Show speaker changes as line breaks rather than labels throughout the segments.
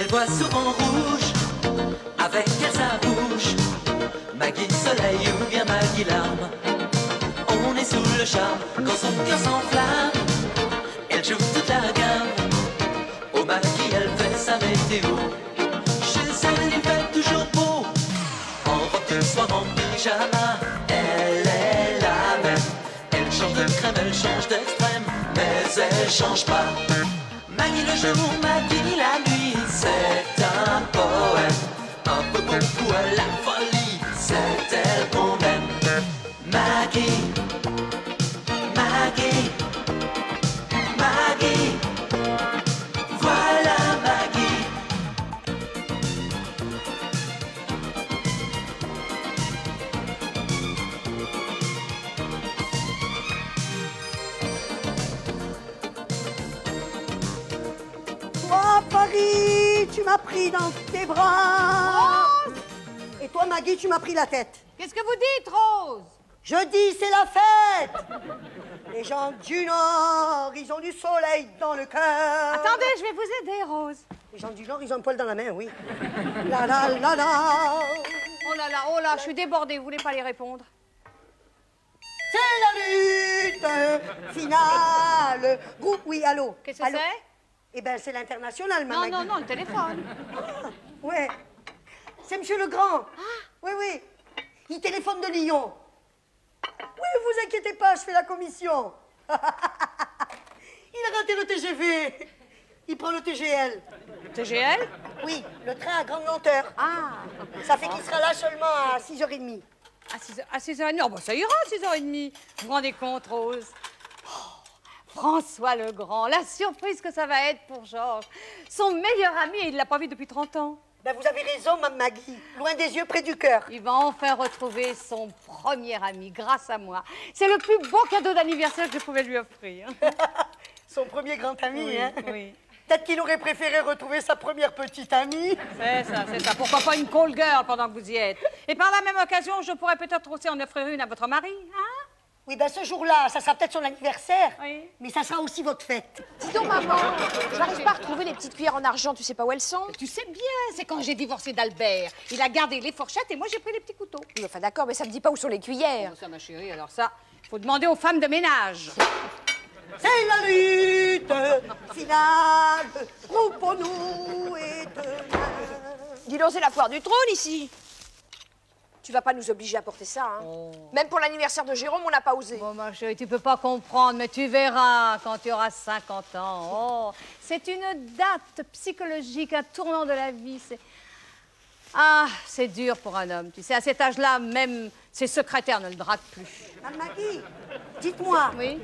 Elle voit souvent rouge, avec elle sa bouche. Maggie soleil ou bien Maggie larme. On est sous le charme quand son cœur s'enflamme. Elle joue toute la gamme. Au Maggie elle fait sa météo. Chez elle il fait toujours beau. En robe de soir, en pyjama. Elle est la même. Elle change de crème, elle change d'extrême, mais elle change pas. Maggie le jour, Maggie la nuit. C'est un poème, un peu beaucoup à la folie. C'est elle qu'on aime. Maggie, Maggie, Maggie. Voilà Maggie.
Toi, Paris, tu m'as pris dans tes bras.
Rose!
Et toi, Maggie, tu m'as pris la tête.
Qu'est-ce que vous dites, Rose?
Je dis, c'est la fête. Les gens du Nord, ils ont du soleil dans le cœur.
Attendez, je vais vous aider, Rose.
Les gens du Nord, ils ont un poil dans la main, oui. La la la la.
Oh là, je suis débordée, vous voulez pas les répondre?
C'est la lutte finale. Groupe, oui, allô.
Qu'est-ce que
Allô?
c'est?
Eh ben, c'est l'international, ma
Non,
Maggie.
non, non, le téléphone.
Ouais. C'est Monsieur Legrand. Oui, oui. Il téléphone de Lyon. Oui, vous inquiétez pas, je fais la commission. Il a raté le TGV. Il prend le TGL.
TGL?
Oui, le train à grande lenteur.
Ah,
Ça fait qu'il sera là seulement à 6h30.
à 6h30. Oh, bah, ça ira, 6h30. Vous vous rendez compte, Rose? Oh, François Legrand, la surprise que ça va être pour Georges. Son meilleur ami, et il ne l'a pas vu depuis 30 ans.
Ben, vous avez raison, Mme Maggie. Loin des yeux, près du cœur.
Il va enfin retrouver son premier ami, grâce à moi. C'est le plus beau cadeau d'anniversaire que je pouvais lui offrir.
Son premier grand ami,
Oui,
hein.
oui.
Peut-être qu'il aurait préféré retrouver sa première petite amie.
C'est ça, c'est ça. Pourquoi pas une call girl pendant que vous y êtes? Et par la même occasion, je pourrais peut-être aussi en offrir une à votre mari, hein?
Oui, ben ce jour-là, ça sera peut-être son anniversaire.
Oui.
Mais ça sera aussi votre fête.
Dis donc, maman, j'arrive pas à retrouver les petites cuillères en argent, tu sais pas où elles sont?
Tu sais bien, c'est quand j'ai divorcé d'Albert. Il a gardé les fourchettes et moi j'ai pris les petits couteaux.
Oui, enfin d'accord, mais ça me dit pas où sont les cuillères.
Ça, ma chérie, alors ça, il faut demander aux femmes de ménage.
C'est la lutte finale. Repos-nous et
Dis donc, c'est la foire du trône ici. Tu vas pas nous obliger à porter ça, hein?
Oh.
Même pour l'anniversaire de Jérôme, on n'a pas osé.
Bon, ma chérie, tu peux pas comprendre, mais tu verras quand tu auras 50 ans. Oh, c'est une date psychologique, un tournant de la vie. Ah, c'est dur pour un homme. Tu sais, à cet âge-là, même ses secrétaires ne le draguent plus.
Mme Maggie, dites-moi,
Oui?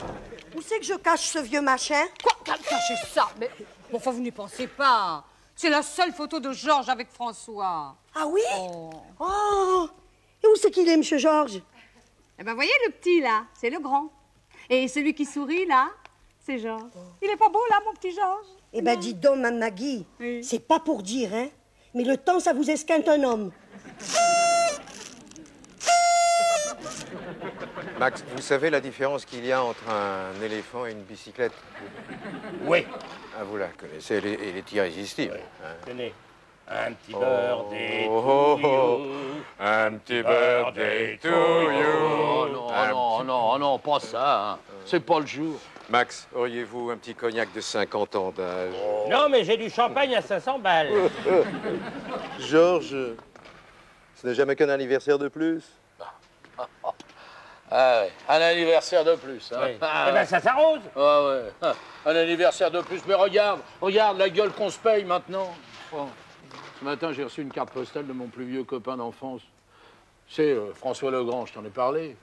où c'est que je cache ce vieux machin?
Quoi? Cachez ça? Mais bon, enfin, vous n'y pensez pas. C'est la seule photo de Georges avec François.
Ah oui?
Oh.
Oh! Et où c'est qu'il est, Monsieur Georges?
Eh ben, voyez le petit, là, c'est le grand. Et celui qui sourit, là, c'est Georges. Il est pas beau, là, mon petit Georges?
Eh ben, dites donc, Mme Maggie,
Oui.
c'est pas pour dire, hein, mais le temps, ça vous esquinte un homme.
Max, vous savez la différence qu'il y a entre un éléphant et une bicyclette?
Oui,
Ah, vous la connaissez, elle est irrésistible. Hein.
tenez. Un petit birdie
Oh,
to
oh, oh.
you.
Un petit birthday to you.
Oh non, non, non, non, pas ça. Hein. C'est pas le jour.
Max, auriez-vous un petit cognac de 50 ans d'âge?
Non, mais j'ai du champagne à 500 balles.
Georges, ce n'est jamais qu'un anniversaire de plus?
Ah ouais, un anniversaire de plus. Hein.
Oui.
Ah,
Eh ben, ça s'arrose.
ouais, ouais. Ah, un anniversaire de plus. Mais regarde la gueule qu'on se paye maintenant. Oh. Ce matin, j'ai reçu une carte postale de mon plus vieux copain d'enfance. C'est François Legrand, je t'en ai parlé.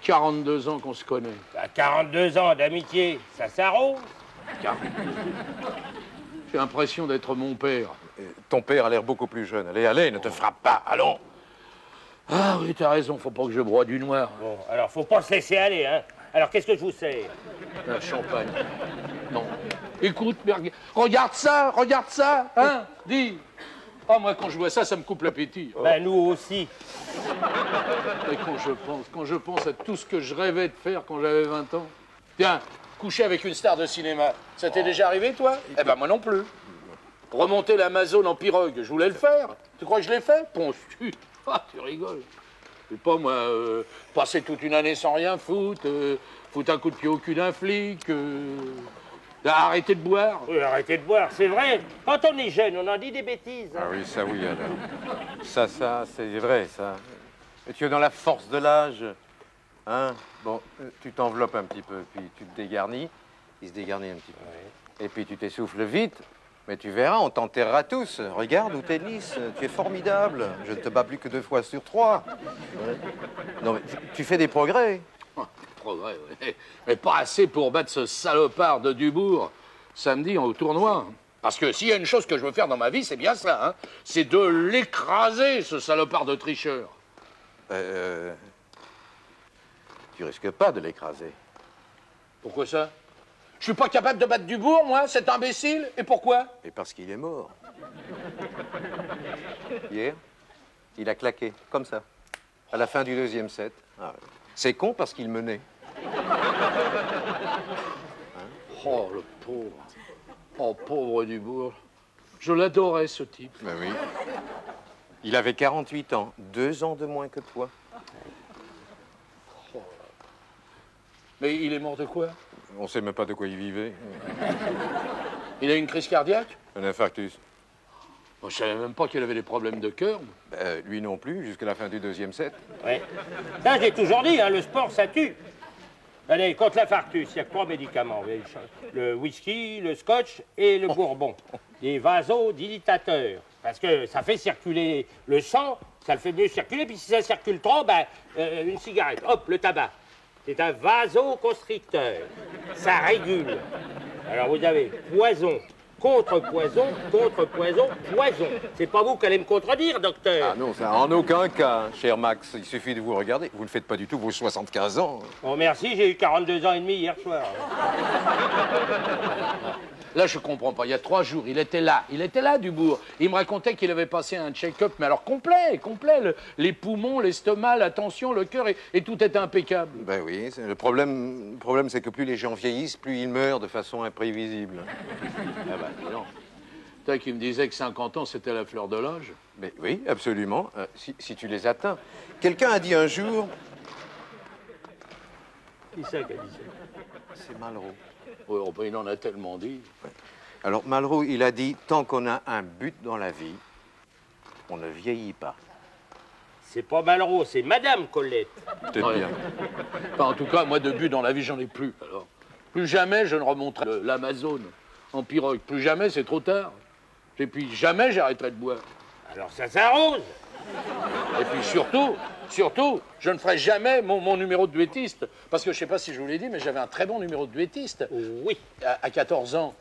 42 ans qu'on se connaît.
À 42 ans d'amitié, ça s'arrose.
J'ai l'impression d'être mon père.
Ton père a l'air beaucoup plus jeune. Allez, allez, ne te frappe pas, allons.
Ah oui, t'as raison, faut pas que je broie du noir.
Bon, alors faut pas se laisser aller, hein. Alors qu'est-ce que je vous sers?
Un champagne. Non. Écoute, mais regarde ça, hein. Dis. Ah, moi, quand je vois ça, ça me coupe l'appétit.
Ben, nous aussi.
Et quand je pense à tout ce que je rêvais de faire quand j'avais 20 ans. Tiens, coucher avec une star de cinéma. Ça t'est déjà arrivé, toi? Eh ben, moi non plus. Remonter l'Amazone en pirogue, je voulais le faire. Tu crois que je l'ai fait? Ponce-tu. Ah, tu rigoles. Je sais pas, moi, passer toute une année sans rien foutre, foutre un coup de pied au cul d'un flic, arrêter de boire.
Oui, arrêtez de boire, c'est vrai. Quand on est jeune, on en dit des bêtises.
Ah oui, ça oui, alors. Ça, c'est vrai, ça. Et tu es dans la force de l'âge. Hein? Bon, tu t'enveloppes un petit peu, puis tu te dégarnis. Il se dégarnit un petit peu. Oui. Et puis tu t'essouffles vite. Mais tu verras, on t'enterrera tous. Regarde où t'es lisse. Tu es formidable. Je ne te bats plus que 2 fois sur 3. Ouais. Non, mais tu fais des progrès.
Progrès, oui. Mais pas assez pour battre ce salopard de Dubourg samedi au tournoi. Parce que s'il y a une chose que je veux faire dans ma vie, c'est bien ça. Hein. C'est de l'écraser, ce salopard de tricheur.
Tu risques pas de l'écraser.
Pourquoi ça? Je suis pas capable de battre Dubourg, moi, cet imbécile? Et pourquoi?
Et parce qu'il est mort. Hier, il a claqué, comme ça, à la fin du 2e set. Ah, ouais. C'est con parce qu'il menait.
Oh, le pauvre. Oh, pauvre Dubourg. Je l'adorais, ce type.
Ben oui. Il avait 48 ans, 2 ans de moins que toi.
Oh. Mais il est mort de quoi?
On sait même pas de quoi il vivait.
Il a une crise cardiaque?
Un infarctus.
Bon, je savais même pas qu'il avait des problèmes de cœur.
Lui non plus, jusqu'à la fin du 2e set.
Oui. Ça, j'ai toujours dit, hein, le sport, ça tue. Allez, contre l'infarctus, il y a 3 médicaments. Le whisky, le scotch et le bourbon. Des vasodilatateurs. Parce que ça fait circuler le sang, ça le fait mieux circuler, puis si ça circule trop, une cigarette, hop, le tabac. C'est un vasoconstricteur. Ça régule. Alors vous avez poison, contre-poison, contre-poison, poison. C'est pas vous qui allez me contredire, docteur.
Ah non, ça en aucun cas, cher Max. Il suffit de vous regarder. Vous ne faites pas du tout vos 75 ans.
Oh merci, j'ai eu 42 ans et demi hier soir.
Là, je comprends pas. Il y a 3 jours, il était là, Dubourg. Il me racontait qu'il avait passé un check-up, mais alors complet. Les poumons, l'estomac, la tension, le cœur, et tout était impeccable.
Ben oui, le problème, c'est que plus les gens vieillissent, plus ils meurent de façon imprévisible.
Ah ben non. Toi qui me disais que 50 ans, c'était la fleur de l'âge.
Mais oui, absolument, si tu les atteins. Quelqu'un a dit un jour...
Qui c'est qui a dit ça?
C'est Malraux.
Oui, oh, ben, il en a tellement dit.
Ouais. Alors, Malraux, il a dit, tant qu'on a un but dans la vie, on ne vieillit pas.
C'est pas Malraux, c'est Madame Colette.
Peut-être bien.
Enfin, en tout cas, moi, de but dans la vie, j'en ai plus. Alors, plus jamais je ne remonterai l'Amazone en pirogue. Plus jamais, c'est trop tard. Et puis, jamais j'arrêterai de boire.
Alors ça s'arrose.
Et puis surtout, je ne ferai jamais mon numéro de duettiste. Parce que je ne sais pas si je vous l'ai dit, mais j'avais un très bon numéro de duettiste.
Oui.
À 14 ans.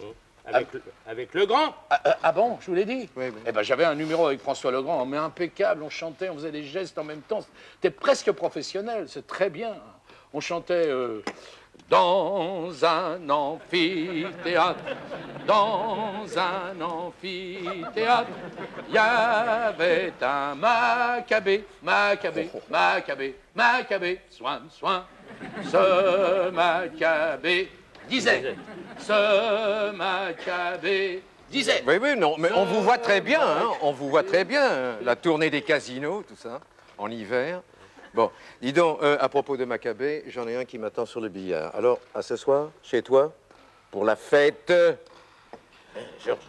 Avec le grand.
Ah bon, je vous l'ai dit?
Oui.
Eh ben, j'avais un numéro avec François Legrand, mais impeccable. On chantait, on faisait des gestes en même temps. C'était presque professionnel, c'est très bien. On chantait dans un amphithéâtre, il y avait un Maccabée, soin, ce Maccabée disait,
Oui, non, mais on vous voit très bien, hein, on vous voit très bien. La tournée des casinos, tout ça, en hiver. Bon, dis donc, à propos de Maccabée, j'en ai un qui m'attend sur le billard. Alors, à ce soir, chez toi, pour la fête. Georges.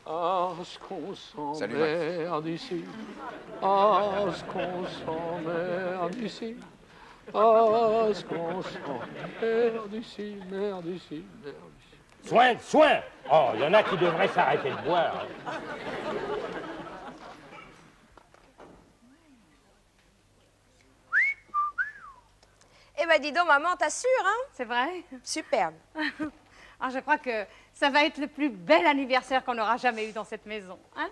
Ah, ce qu'on s'emmerde ici. Ah, ce qu'on s'emmerde ici. Ah, ce qu'on s'emmerde ici, merde ici.
Soin. Oh, il y en a qui devraient s'arrêter de boire.
Eh ben dis donc, maman, t'assures, hein?
C'est vrai?
Superbe.
Ah, je crois que ça va être le plus bel anniversaire qu'on aura jamais eu dans cette maison, hein?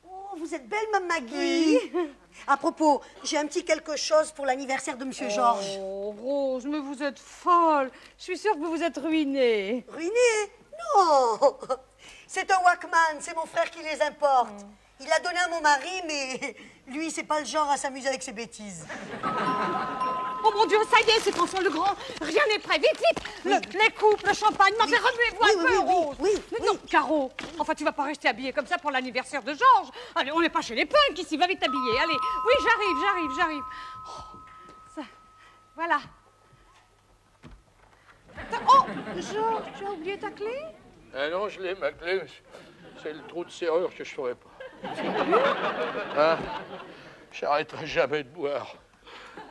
Oh, vous êtes belle, Mme Maggie. Oui. À propos, j'ai un petit quelque chose pour l'anniversaire de Monsieur Georges.
Oh, Rose, mais vous êtes folle. Je suis sûre que vous vous êtes ruinée.
Ruinée? Non. C'est un Walkman, c'est mon frère qui les importe. Il l'a donné à mon mari, mais lui, c'est pas le genre à s'amuser avec ses bêtises.
Oh mon Dieu, ça y est, c'est François le Grand. Rien n'est prêt. Vite, vite. Les coupes, le champagne. Mais enfin, remuez-vous un peu, Rose. Mais non, Caro. Enfin, tu vas pas rester habillée comme ça pour l'anniversaire de Georges. Allez, on n'est pas chez les punks ici. Va vite t'habiller. Allez. Oui, j'arrive. Oh, ça. Voilà. Oh, Georges, tu as oublié ta clé?
Ah non, je l'ai, ma clé. C'est le trou de serrure que je ne saurais pas. Hein? J'arrêterai jamais de boire.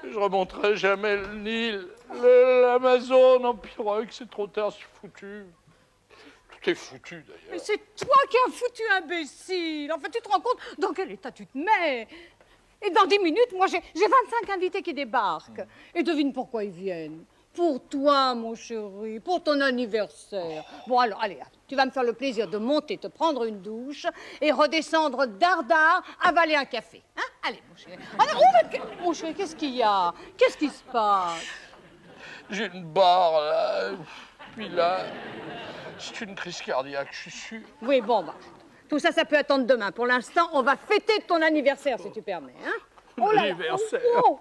Je remonterai jamais le Nil, l'Amazone en pirogue. C'est trop tard, c'est foutu. Tout est foutu, d'ailleurs.
Mais c'est toi qui as foutu, imbécile. Enfin, tu te rends compte dans quel état tu te mets? Et dans 10 minutes, moi, j'ai 25 invités qui débarquent. Et devine pourquoi ils viennent. Pour toi, mon chéri, pour ton anniversaire. Bon, alors, allez, tu vas me faire le plaisir de monter, te prendre une douche et redescendre dardard, avaler un café. Hein? Allez, mon chéri. Ah non, mon chéri, qu'est-ce qu'il y a? Qu'est-ce qui se passe?
J'ai une barre, là. Puis là, c'est une crise cardiaque, je suis sûr.
Oui, bon, bah, tout ça, ça peut attendre demain. Pour l'instant, on va fêter ton anniversaire, si tu permets. Hein?
Mon anniversaire. Oh,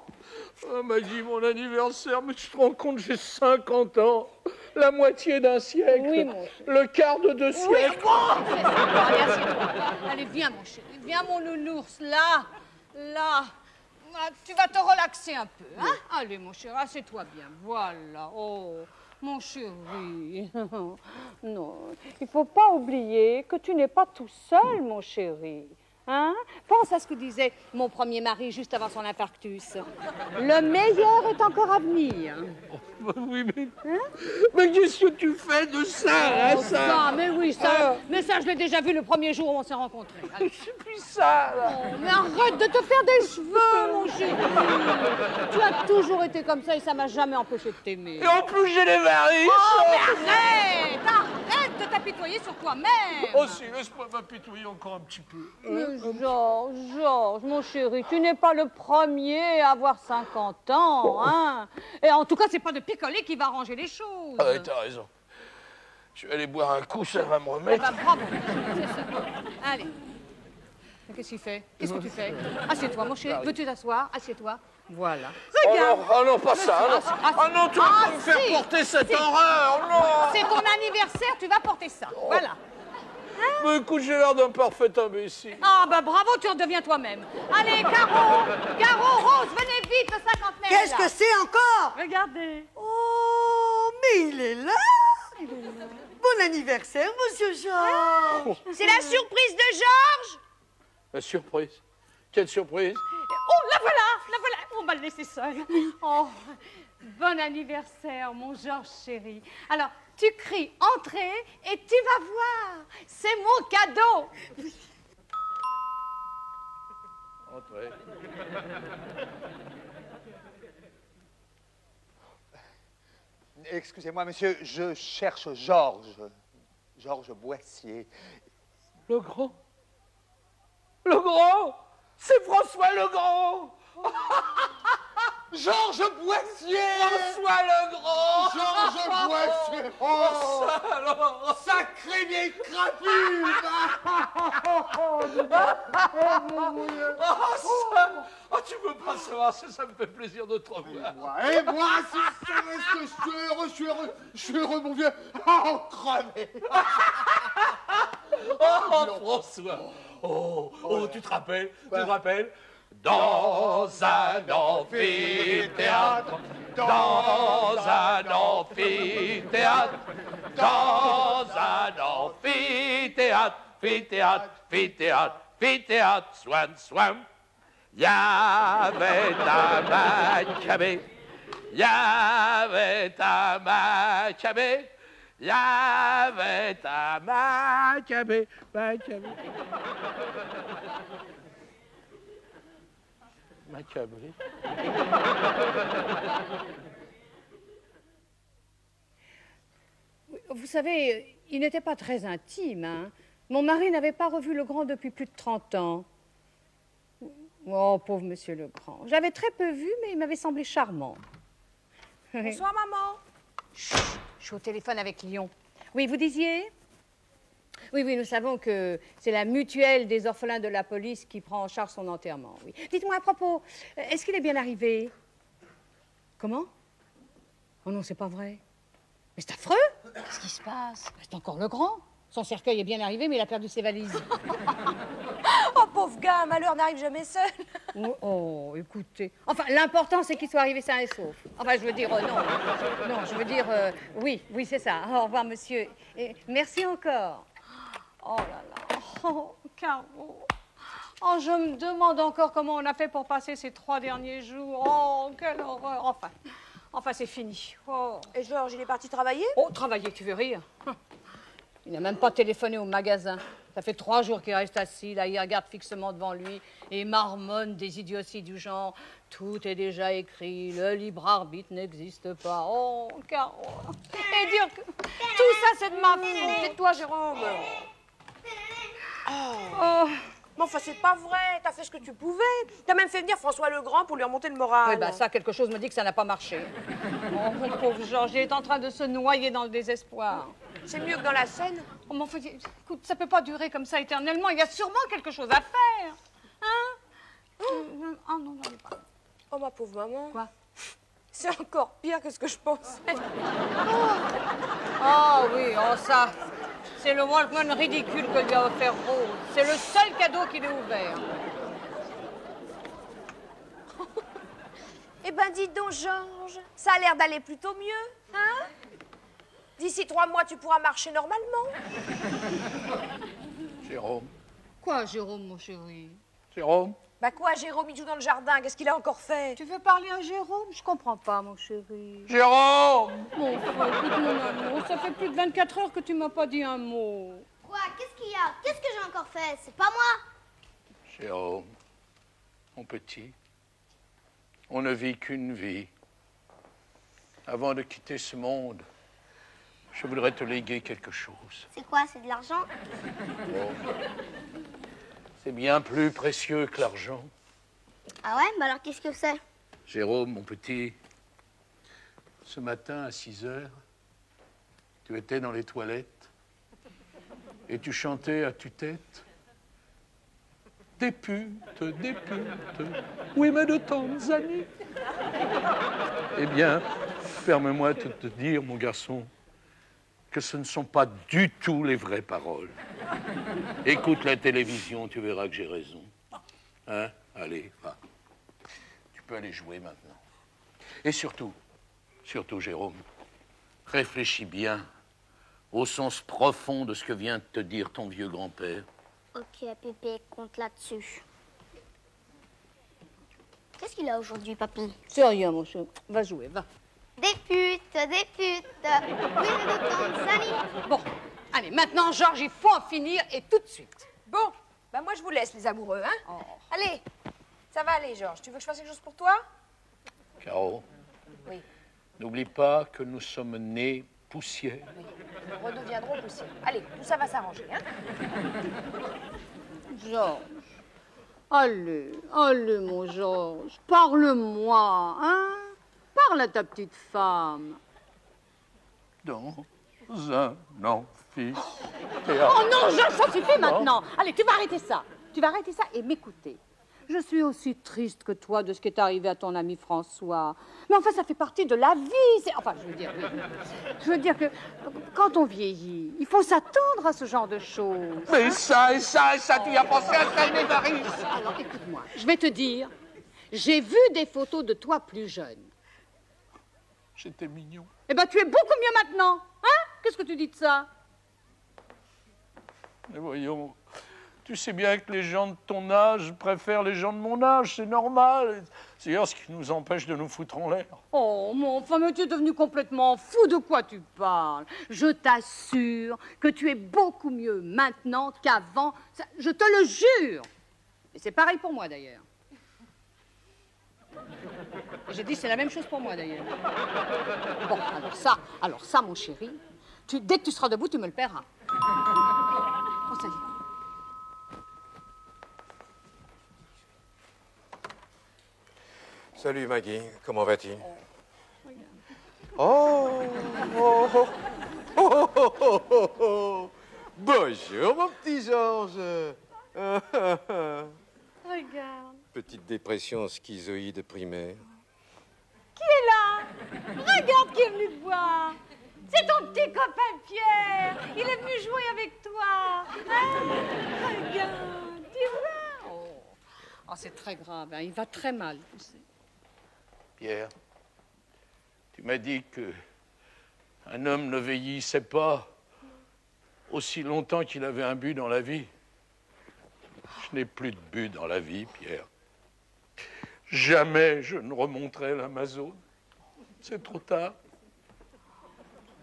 Maggie, mon anniversaire, mais tu te rends compte, j'ai 50 ans. La moitié d'un siècle.
Oui, mon chéri.
Le quart de 2 siècles.
Oui, bon, allez, assieds-toi. Allez, viens, mon chéri. Viens, mon nounours. Là. Ah, tu vas te relaxer un peu, hein? Allez, mon chéri, assieds-toi bien. Voilà. Oh, mon chéri. Non, il faut pas oublier que tu n'es pas tout seul, mon chéri. Hein? Pense à ce que disait mon premier mari juste avant son infarctus. Le meilleur est encore à venir.
Oui, mais... Hein? Mais qu'est-ce que tu fais de ça,
oh, ça? Mais oui, ça. Mais ça, je l'ai déjà vu le premier jour où on s'est rencontrés.
C'est plus ça, là.
Oh, mais arrête de te faire des cheveux, mon chéri. Tu as toujours été comme ça et ça m'a jamais empêché de t'aimer.
Et en plus, j'ai les varices.
Oh, mais arrête de t'apitoyer sur toi-même.
Oh, si, laisse-moi m'apitoyer encore un petit peu.
Georges, mon chéri, tu n'es pas le premier à avoir 50 ans, hein? Et en tout cas, c'est pas de picoler qui va arranger les choses.
Ah ouais, t'as raison. Je vais aller boire un coup, ça va me remettre.
Eh ben, bravo, c'est ça. Allez. Qu'est-ce qu'il fait? Qu'est-ce que tu fais? Assieds-toi, mon chéri. Veux-tu t'asseoir? Assieds-toi. Voilà. Regarde.
Oh non, pas ça. Ah non, tu vas pas me faire porter cette horreur, non.
C'est ton anniversaire, tu vas porter ça. Voilà.
Mais écoute, j'ai l'air d'un parfait imbécile.
Ah, bah bravo, tu redeviens toi-même. Allez, Caro, Rose, venez vite, le cinquantenaire.
Qu'est-ce que c'est encore?
Regardez.
Oh, mais il est là. Bon anniversaire, monsieur Georges.
C'est la surprise de Georges?
La surprise? Quelle surprise?
Oh, la voilà. On va le laisser seul. Oh, bon anniversaire, mon Georges chéri. Alors, tu cries « Entrez » et tu vas voir. C'est mon cadeau.
Entrez.
Excusez-moi, monsieur, je cherche Georges. Georges Boissier.
Le Grand? Le Grand? C'est François le Grand.
Georges Boissier!
François le Grand!
Georges Boissier! Oh,
ça alors!
Sacré vieille crapule!
Oh, tu peux pas savoir, ça me fait plaisir de te revoir.
Et moi, si c'est que je suis heureux, mon vieux. Oh, crevé!
Oh, François! Oh, tu te rappelles? Dans un amphithéâtre, dans un amphithéâtre, dans un amphithéâtre, amphithéâtre, swam. Y avait un Maccabée, y avait un Maccabée, y avait un Maccabée. Macabre.
Vous savez, il n'était pas très intime, hein. Mon mari n'avait pas revu le Grand depuis plus de 30 ans. Oh, pauvre monsieur le Grand. J'avais très peu vu, mais il m'avait semblé charmant.
Bonsoir, maman.
Chut, je suis au téléphone avec Lyon. Oui, vous disiez? Oui, nous savons que c'est la mutuelle des orphelins de la police qui prend en charge son enterrement, oui. Dites-moi à propos, est-ce qu'il est bien arrivé? Comment? Oh non, c'est pas vrai. Mais c'est affreux!
Qu'est-ce qui se passe?
C'est encore le grand. Son cercueil est bien arrivé, mais il a perdu ses valises.
Oh, pauvre gars, malheur n'arrive jamais seul.
Oh, écoutez. Enfin, l'important, c'est qu'il soit arrivé sain et sauf. Enfin, je veux dire, non. Non, je veux dire, oui, c'est ça. Au revoir, monsieur. Et merci encore. Oh là là. Oh, Caro. Oh, je me demande encore comment on a fait pour passer ces 3 derniers jours. Oh, quelle horreur. Enfin, c'est fini. Oh.
Et Georges, il est parti travailler?
Oh, travailler, tu veux rire? Il n'a même pas téléphoné au magasin. Ça fait 3 jours qu'il reste assis, là, il regarde fixement devant lui et marmonne des idioties du genre « Tout est déjà écrit, le libre arbitre n'existe pas. » Oh, Caro. Et dire que tout ça, c'est de ma faute.
Tais-toi, Jérôme.
Oh.
Mais enfin, c'est pas vrai. T'as fait ce que tu pouvais. T'as même fait venir François Legrand pour lui remonter le moral.
Oui, ben ça, quelque chose me dit que ça n'a pas marché. Oh, mon pauvre Georges, il est en train de se noyer dans le désespoir.
C'est mieux que dans la scène.
Oh, mais enfin, écoute, ça peut pas durer comme ça éternellement. Il y a sûrement quelque chose à faire. Hein? Oh non, j'en ai pas.
Oh, ma pauvre maman.
Quoi?
C'est encore pire que ce que je pensais.
Oh oui, oh ça, c'est le Walkman ridicule que lui a offert Rose. C'est le seul cadeau qu'il ait ouvert.
Eh ben, dis donc, Georges, ça a l'air d'aller plutôt mieux, hein? D'ici 3 mois, tu pourras marcher normalement.
Jérôme.
Quoi, Jérôme, mon chéri?
Jérôme.
Bah quoi, Jérôme, il joue dans le jardin. Qu'est-ce qu'il a encore fait?
Tu veux parler à Jérôme? Je comprends pas, mon chéri.
Jérôme.
Mon frère, écoute, mon amour, ça fait plus de 24 heures que tu m'as pas dit un mot.
Quoi? Qu'est-ce qu'il y a? Qu'est-ce que j'ai encore fait? C'est pas moi.
Jérôme, mon petit, on ne vit qu'une vie. Avant de quitter ce monde, je voudrais te léguer quelque chose.
C'est quoi? C'est de l'argent?
C'est bien plus précieux que l'argent.
Ah ouais? Bah alors qu'est-ce que c'est?
Jérôme, mon petit, ce matin à 6 heures, tu étais dans les toilettes et tu chantais à tue-tête. Des putes, oui mais de Tanzanie. Eh bien, permets-moi de te dire, mon garçon, que ce ne sont pas du tout les vraies paroles. Écoute la télévision, tu verras que j'ai raison. Hein? Allez, va. Tu peux aller jouer maintenant. Et surtout, Jérôme, réfléchis bien au sens profond de ce que vient de te dire ton vieux grand-père.
Ok, Pépé, compte là-dessus. Qu'est-ce qu'il a aujourd'hui, papy?
C'est rien, mon chéri. Va jouer, va.
Des putes, oui, mais de Tanzanie.
Bon, allez, maintenant, Georges, il faut en finir et tout de suite.
Bon, bah moi, je vous laisse, les amoureux, hein?
Oh.
Allez, ça va aller, Georges. Tu veux que je fasse quelque chose pour toi?
Caro,
Oui.
n'oublie pas que nous sommes nés poussière.
Oui. Nous redeviendrons poussière. Allez, tout ça va s'arranger, hein?
Georges, allez, mon Georges, parle-moi, hein? Parle à ta petite femme.
Dans un amphithéâtre.
Oh non, Georges, ça suffit maintenant. Allez, tu vas arrêter ça. Tu vas arrêter ça et m'écouter. Je suis aussi triste que toi de ce qui est arrivé à ton ami François. Mais enfin, ça fait partie de la vie. Enfin, je veux dire, oui. Je veux dire que quand on vieillit, il faut s'attendre à ce genre de choses.
Mais ça, tu y as pensé à ça, Évariste.
Alors, écoute-moi, je vais te dire, j'ai vu des photos de toi plus jeune.
J'étais mignon.
Eh ben, tu es beaucoup mieux maintenant. Hein? Qu'est-ce que tu dis de ça?
Mais voyons, tu sais bien que les gens de ton âge préfèrent les gens de mon âge, c'est normal. C'est d'ailleurs ce qui nous empêche de nous foutre en l'air.
Oh, mon enfant, mais tu es devenu complètement fou. De quoi tu parles? Je t'assure que tu es beaucoup mieux maintenant qu'avant. Je te le jure. Et c'est pareil pour moi, d'ailleurs. Et j'ai dit, c'est la même chose pour moi, d'ailleurs. Bon, alors ça, mon chéri, dès que tu seras debout, tu me le paieras. Oh, ça y est.
Salut Maggie, comment vas-tu? Oh, oh, oh, oh, oh, oh, oh, oh. Bonjour mon petit Georges.
Regarde.
Petite dépression schizoïde primaire.
Qui est là? Regarde qui est venu te voir. C'est ton petit copain Pierre. Il est venu jouer avec toi. Hein? Regarde, tu vois. Oh, c'est très grave, hein. Il va très mal, tu sais.
Pierre, tu m'as dit que un homme ne vieillissait pas aussi longtemps qu'il avait un but dans la vie. Je n'ai plus de but dans la vie, Pierre. Jamais je ne remonterai l'Amazone. C'est trop tard.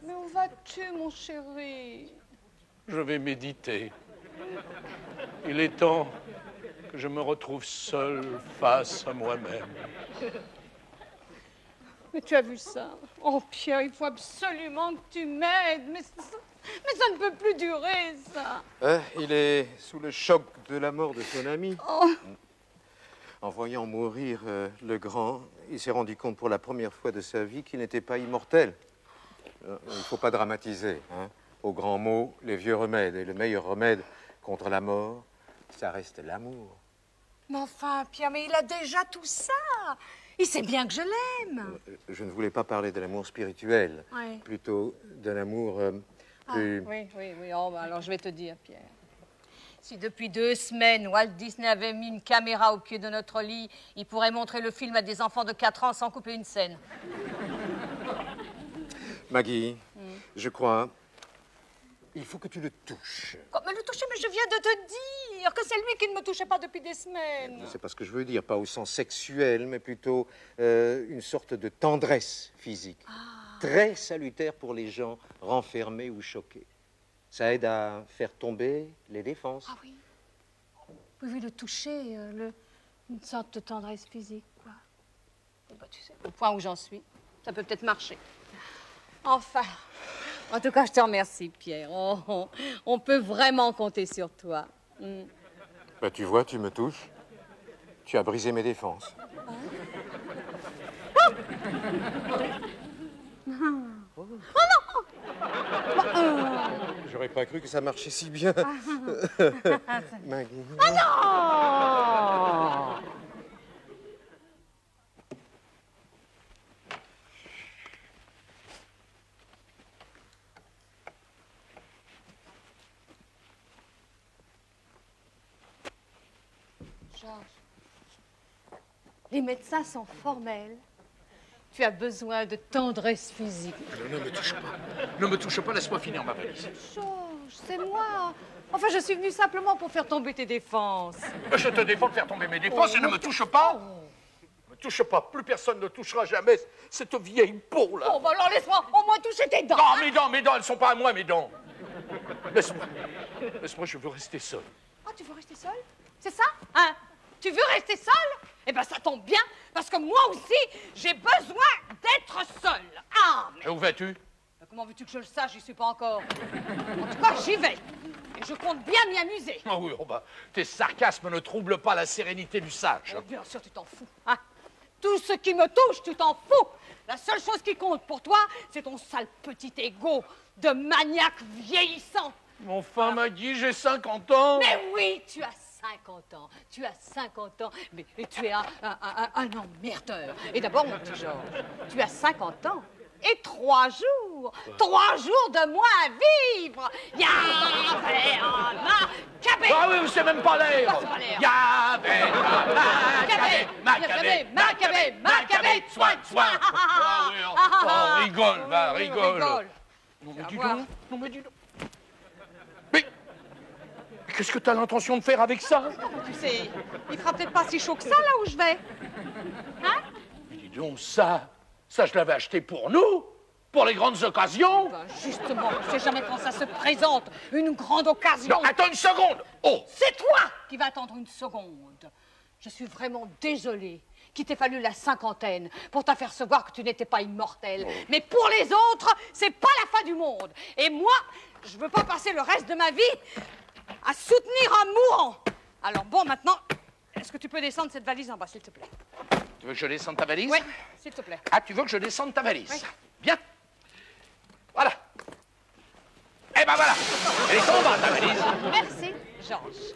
Mais où vas-tu, mon chéri?
Je vais méditer. Il est temps que je me retrouve seul face à moi-même.
Mais tu as vu ça? Oh, Pierre, il faut absolument que tu m'aides. Mais ça ne peut plus durer, ça.
Il est sous le choc de la mort de son ami.
Oh.
En voyant mourir le grand, il s'est rendu compte pour la première fois de sa vie qu'il n'était pas immortel. Il ne faut pas dramatiser. Hein. Aux grands mots, les vieux remèdes. Et le meilleur remède contre la mort, ça reste l'amour.
Mais enfin, Pierre, mais il a déjà tout ça. Il sait bien que je l'aime.
Je ne voulais pas parler de l'amour spirituel,
Oui.
plutôt de l'amour plus...
Oui. Oh, bah, alors je vais te dire, Pierre. Si depuis 2 semaines, Walt Disney avait mis une caméra au pied de notre lit, il pourrait montrer le film à des enfants de 4 ans sans couper une scène.
Maggie, je crois, il faut que tu le touches.
Mais le toucher, mais je viens de te dire que c'est lui qui ne me touchait pas depuis des semaines.
C'est pas ce que je veux dire, pas au sens sexuel, mais plutôt une sorte de tendresse physique. Très salutaire pour les gens renfermés ou choqués. Ça aide à faire tomber les défenses.
Ah oui. Oui, le toucher, une sorte de tendresse physique, quoi. Et bah, tu sais, au point où j'en suis, ça peut peut-être marcher. Enfin, en tout cas, je te remercie, Pierre. On peut vraiment compter sur toi.
Bah, tu vois, tu me touches. Tu as brisé mes défenses.
Oh non!
J'aurais pas cru que ça marchait si bien. Maggie.
Ah non! Georges, les médecins sont formels. Tu as besoin de tendresse physique.
Ne me touche pas. Ne me touche pas, laisse-moi finir ma valise.
Georges, c'est moi. Enfin, je suis venue simplement pour faire tomber tes défenses.
Je te défends de faire tomber mes défenses et ne me touche pas. Ne me touche pas. Plus personne ne touchera jamais cette vieille peau, là.
Bon, bah alors laisse-moi au moins toucher tes dents.
Non, mes dents, elles sont pas à moi, mes dents. Laisse-moi. Laisse-moi, je veux rester seul.
Ah, tu veux rester seule? C'est ça? Hein? Tu veux rester seule? Eh ben, ça tombe bien, parce que moi aussi, j'ai besoin d'être seule. Ah, mais...
Et où vas-tu?
Ben, comment veux-tu que je le sache? J'y suis pas encore. En tout cas, j'y vais. Et je compte bien m'y amuser.
Oh oui, tes sarcasmes ne troublent pas la sérénité du sage.
Oh, bien sûr, tu t'en fous. Hein? Tout ce qui me touche, tu t'en fous. La seule chose qui compte pour toi, c'est ton sale petit égo de maniaque vieillissant.
Enfin, Maggie, j'ai 50 ans.
Mais oui, tu as 50 ans. Tu as 50 ans. Mais tu es un emmerdeur. Et d'abord, mon petit Georges, tu as 50 ans. Et 3 jours. 3 jours de moins à vivre. Y'avait un Maccabée.
Ah oui, c'est même pas l'air.
Ah, c'est pas l'air.
Y'avait un Maccabée, soin. Ah oui, rigole, va, rigole. Non, mais dis donc. Non, mais dis donc. Mais qu'est-ce que tu as l'intention de faire avec ça?
Tu sais, il fera peut-être pas si chaud que ça, là où je vais. Hein?
Mais dis donc, ça, je l'avais acheté pour nous, pour les grandes occasions.
Ben justement, je sais jamais quand ça se présente, une grande occasion.
Non, attends une seconde. Oh!
C'est toi qui vas attendre une seconde. Je suis vraiment désolée qu'il t'ait fallu la 50aine pour t'apercevoir que tu n'étais pas immortel.
Oh.
Mais pour les autres, c'est pas la fin du monde. Et moi, je veux pas passer le reste de ma vie à soutenir un mourant. Alors bon, maintenant, est-ce que tu peux descendre cette valise en bas, s'il te plaît?
Tu veux que je descende ta valise?
Oui, s'il te plaît.
Ah, tu veux que je descende ta valise?
Oui.
Bien. Voilà. Eh ben voilà. Elle est en bas, ta valise.
Merci, Georges.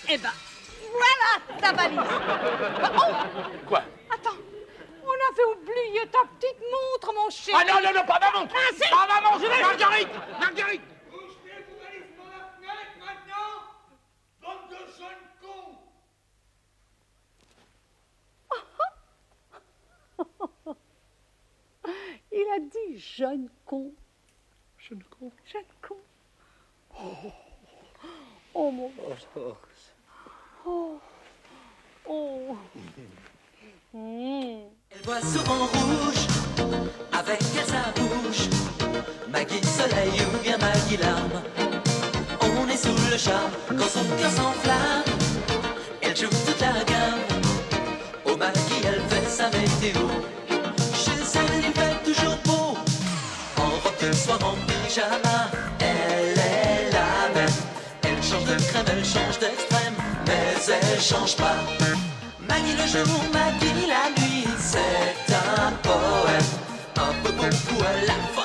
Eh ben, voilà ta valise. Oh!
Quoi?
Attends, on avait oublié oublié ta petite montre, mon chéri.
Ah non, non, non, pas ma montre.
Ah, si.
Pas ma montre. Marguerite, Marguerite.
Bougez vos valises par la fenêtre maintenant. Bande de jeunes cons.
Il a dit jeune con.
Jeune con.
Jeune con. Oh, oh mon Dieu. Oh. Oh.
Elle voit souvent rouge, avec elle sa bouche. Maggie Soleil ou bien Maggie Larme. On est sous le charme quand son cœur s'enflamme. Elle joue toute la gamme. Au Maggie, elle fait sa météo. Chez elle, il fait toujours beau. En robe de soir, en pyjama. Elle est la même. Elle change de crème, elle change d'extrême. Mais elle change pas. Maggie le jour, Maggie la nuit, c'est un poème, un peu beaucoup à la fois.